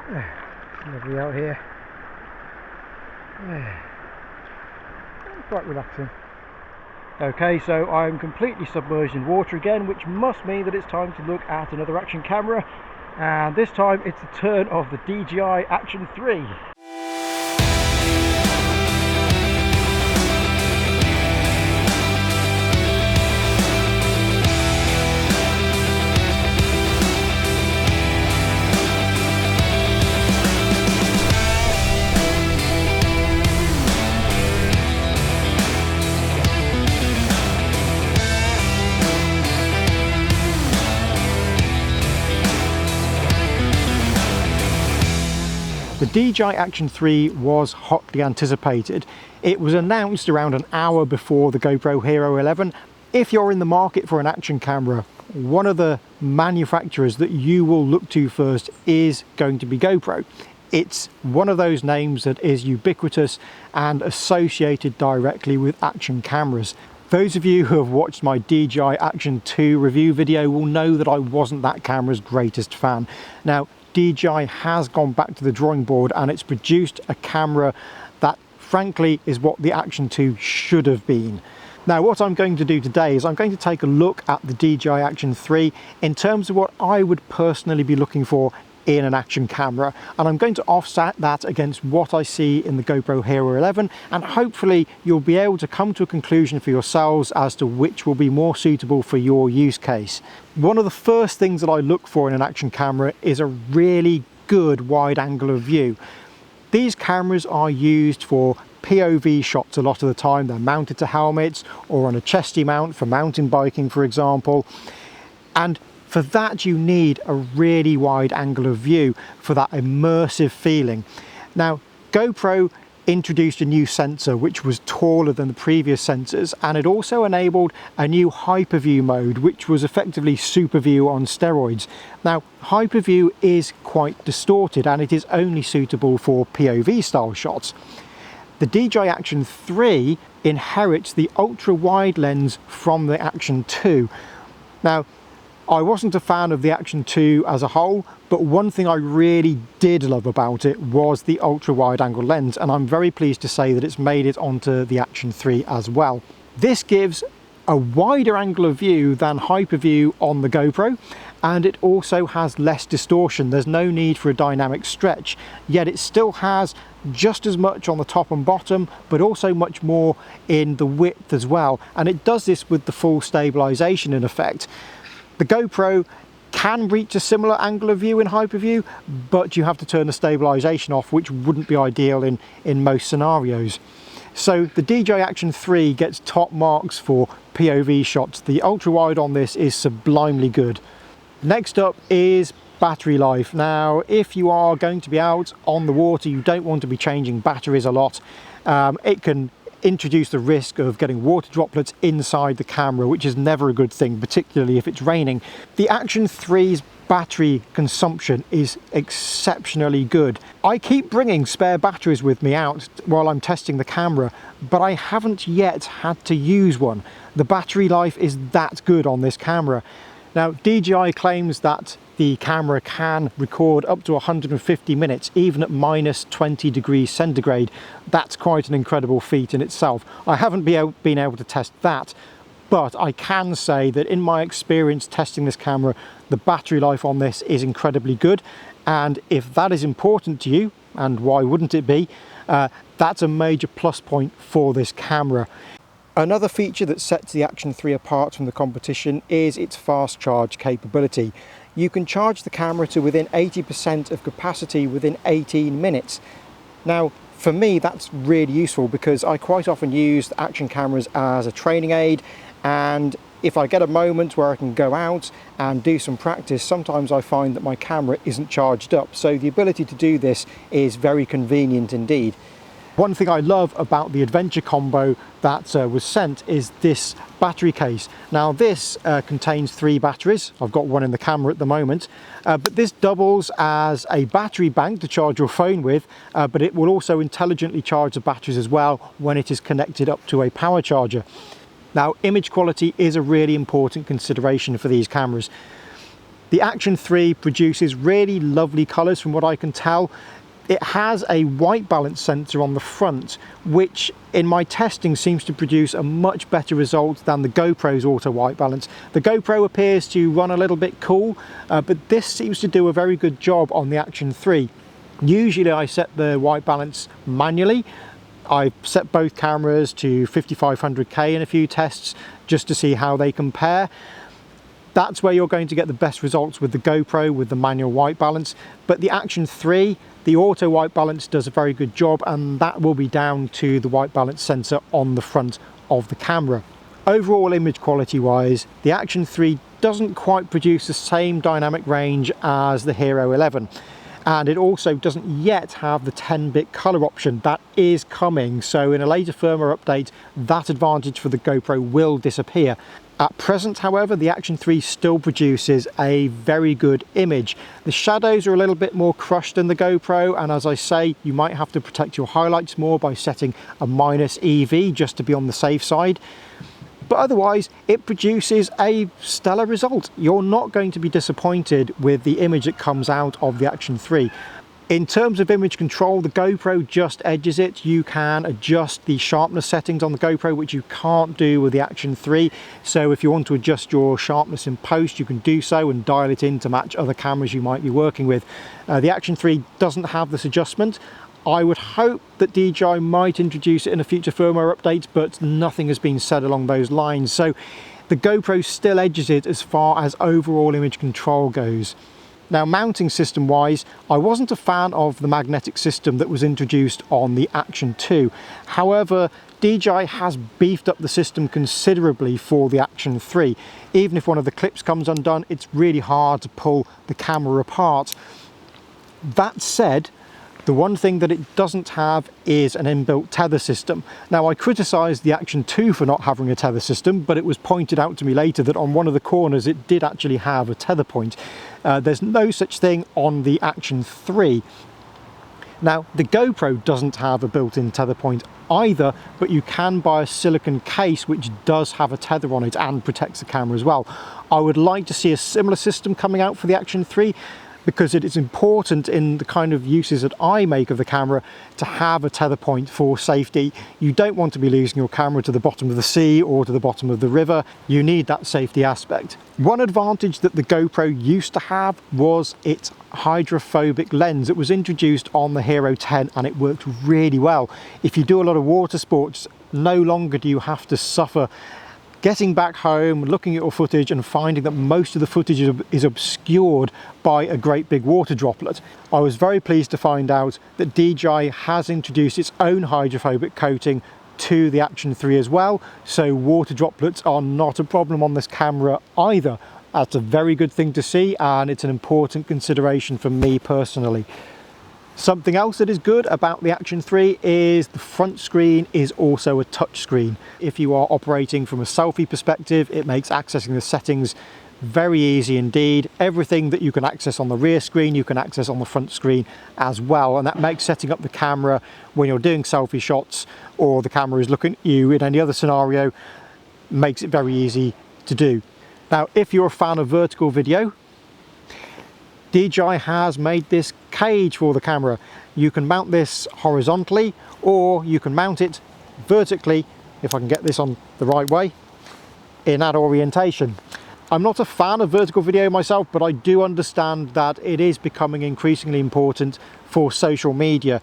Lovely out here. Quite relaxing. Okay, so I'm completely submerged in water again, which must mean that it's time to look at another action camera, and this time it's the turn of the DJI Action 3. The DJI Action 3 was hotly anticipated. It was announced around an hour before the GoPro HERO11. If you're in the market for an action camera, one of the manufacturers that you will look to first is going to be GoPro. It's one of those names that is ubiquitous and associated directly with action cameras. Those of you who have watched my DJI Action 2 review video will know that I wasn't that camera's greatest fan. Now, DJI has gone back to the drawing board and it's produced a camera that frankly is what the Action 2 should have been. Now what I'm going to do today is I'm going to take a look at the DJI Action 3 in terms of what I would personally be looking for in an action camera, and I'm going to offset that against what I see in the GoPro HERO11, and hopefully you'll be able to come to a conclusion for yourselves as to which will be more suitable for your use case. One of the first things that I look for in an action camera is a really good wide angle of view. These cameras are used for POV shots a lot of the time. They're mounted to helmets or on a chesty mount for mountain biking, for example, and for that you need a really wide angle of view for that immersive feeling. Now, GoPro introduced a new sensor which was taller than the previous sensors, and it also enabled a new hyperview mode which was effectively super view on steroids. Now, hyperview is quite distorted and it is only suitable for POV style shots. The DJI Action 3 inherits the ultra wide lens from the Action 2. Now, I wasn't a fan of the Action 2 as a whole, but one thing I really did love about it was the ultra wide angle lens, and I'm very pleased to say that it's made it onto the Action 3 as well. This gives a wider angle of view than hyperview on the GoPro, and it also has less distortion. There's no need for a dynamic stretch, yet it still has just as much on the top and bottom, but also much more in the width as well, and it does this with the full stabilization in effect. The GoPro can reach a similar angle of view in hyperview, but you have to turn the stabilization off, which wouldn't be ideal in most scenarios. So the DJI Action 3 gets top marks for POV shots. The ultra wide on this is sublimely good. Next up is battery life. Now, if you are going to be out on the water, you don't want to be changing batteries a lot. It can introduce the risk of getting water droplets inside the camera, which is never a good thing, particularly if it's raining. The Action 3's battery consumption is exceptionally good. I keep bringing spare batteries with me out while I'm testing the camera, but I haven't yet had to use one. The battery life is that good on this camera. Now, DJI claims that the camera can record up to 150 minutes, even at minus 20 degrees centigrade. That's quite an incredible feat in itself. I haven't been able to test that, but I can say that in my experience testing this camera, the battery life on this is incredibly good. And if that is important to you, and why wouldn't it be, that's a major plus point for this camera. Another feature that sets the Action 3 apart from the competition is its fast charge capability. You can charge the camera to within 80% of capacity within 18 minutes. Now, for me, that's really useful because I quite often use action cameras as a training aid, and if I get a moment where I can go out and do some practice, sometimes I find that my camera isn't charged up. So the ability to do this is very convenient indeed. One thing I love about the Adventure combo that was sent is this battery case. Now this contains 3 batteries. I've got one in the camera at the moment, but this doubles as a battery bank to charge your phone with, but it will also intelligently charge the batteries as well when it is connected up to a power charger. Now, image quality is a really important consideration for these cameras. The Action 3 produces really lovely colours from what I can tell. It has a white balance sensor on the front, which in my testing seems to produce a much better result than the GoPro's auto white balance. The GoPro appears to run a little bit cool, but this seems to do a very good job on the Action 3. Usually I set the white balance manually. I've set both cameras to 5500K in a few tests just to see how they compare. That's where you're going to get the best results with the GoPro, with the manual white balance. But the Action 3, the auto white balance does a very good job, and that will be down to the white balance sensor on the front of the camera. Overall image quality wise, the Action 3 doesn't quite produce the same dynamic range as the HERO11. And it also doesn't yet have the 10-bit color option. That is coming, so in a later firmware update, that advantage for the GoPro will disappear. At present, however, the Action 3 still produces a very good image. The shadows are a little bit more crushed than the GoPro, and as I say, you might have to protect your highlights more by setting a -EV just to be on the safe side. But otherwise, it produces a stellar result. You're not going to be disappointed with the image that comes out of the Action 3. In terms of image control, the GoPro just edges it. You can adjust the sharpness settings on the GoPro, which you can't do with the Action 3. So if you want to adjust your sharpness in post, you can do so and dial it in to match other cameras you might be working with. The Action 3 doesn't have this adjustment. I would hope that DJI might introduce it in a future firmware update, but nothing has been said along those lines. So the GoPro still edges it as far as overall image control goes. Now, mounting system wise, I wasn't a fan of the magnetic system that was introduced on the Action 2. However, DJI has beefed up the system considerably for the Action 3. Even if one of the clips comes undone, it's really hard to pull the camera apart. That said, the one thing that it doesn't have is an inbuilt tether system. Now, I criticised the Action 2 for not having a tether system, but it was pointed out to me later that on one of the corners it did actually have a tether point. There's no such thing on the Action 3. Now, the GoPro doesn't have a built-in tether point either, but you can buy a silicone case which does have a tether on it and protects the camera as well. I would like to see a similar system coming out for the Action 3, because it is important in the kind of uses that I make of the camera to have a tether point for safety. You don't want to be losing your camera to the bottom of the sea or to the bottom of the river. You need that safety aspect. One advantage that the GoPro used to have was its hydrophobic lens. It was introduced on the HERO10 and it worked really well. If you do a lot of water sports, no longer do you have to suffer getting back home, looking at your footage and finding that most of the footage is obscured by a great big water droplet. I was very pleased to find out that DJI has introduced its own hydrophobic coating to the Action 3 as well, so water droplets are not a problem on this camera either. That's a very good thing to see, and it's an important consideration for me personally. Something else that is good about the Action 3 is the front screen is also a touch screen. If you are operating from a selfie perspective, it makes accessing the settings very easy indeed. Everything that you can access on the rear screen, you can access on the front screen as well, and that makes setting up the camera when you're doing selfie shots or the camera is looking at you in any other scenario, makes it very easy to do. Now, if you're a fan of vertical video, DJI has made this cage for the camera. You can mount this horizontally or you can mount it vertically, if I can get this on the right way, in that orientation. I'm not a fan of vertical video myself, but I do understand that it is becoming increasingly important for social media.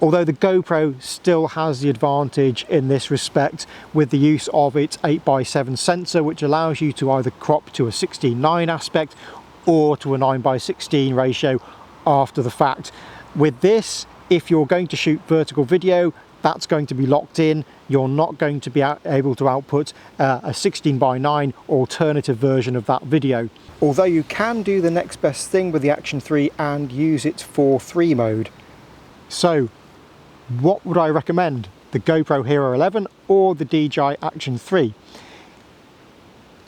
Although the GoPro still has the advantage in this respect with the use of its 8x7 sensor, which allows you to either crop to a 16:9 aspect or to a 9:16 ratio after the fact. With this, if you're going to shoot vertical video, that's going to be locked in. You're not going to be able to output a 16:9 alternative version of that video. Although you can do the next best thing with the Action 3 and use it for 3 mode. So, what would I recommend? The GoPro HERO11 or the DJI Action 3?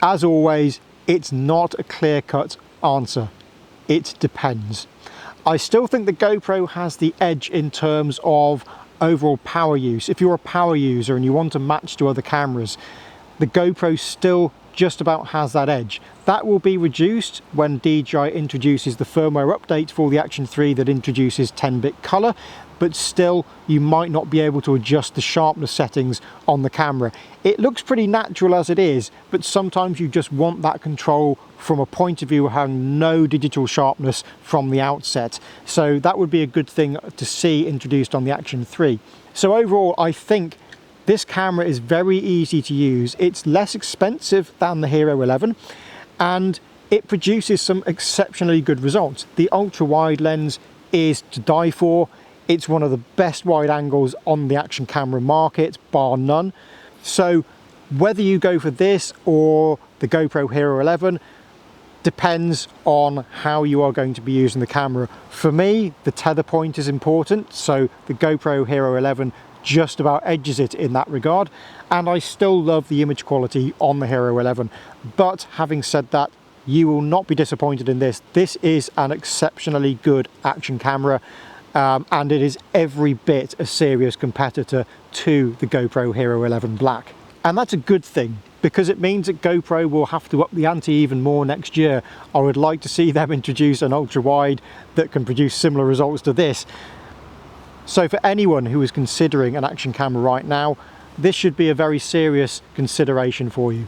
As always, it's not a clear-cut answer. It depends. I still think the GoPro has the edge in terms of overall power use. If you're a power user and you want to match to other cameras, the GoPro still just about has that edge. That will be reduced when DJI introduces the firmware update for the Action 3 that introduces 10-bit color, but still you might not be able to adjust the sharpness settings on the camera. It looks pretty natural as it is, but sometimes you just want that control from a point of view of having no digital sharpness from the outset. So that would be a good thing to see introduced on the Action 3. So overall, I think this camera is very easy to use. It's less expensive than the HERO11, and it produces some exceptionally good results. The ultra wide lens is to die for. It's one of the best wide angles on the action camera market, bar none. So whether you go for this or the GoPro HERO11 depends on how you are going to be using the camera. For me, the tether point is important, so the GoPro HERO11 just about edges it in that regard, and I still love the image quality on the HERO11. But having said that, you will not be disappointed in this. This is an exceptionally good action camera, and it is every bit a serious competitor to the GoPro HERO11 Black. And that's a good thing, because it means that GoPro will have to up the ante even more next year. I would like to see them introduce an ultra wide that can produce similar results to this. So for anyone who is considering an action camera right now, this should be a very serious consideration for you.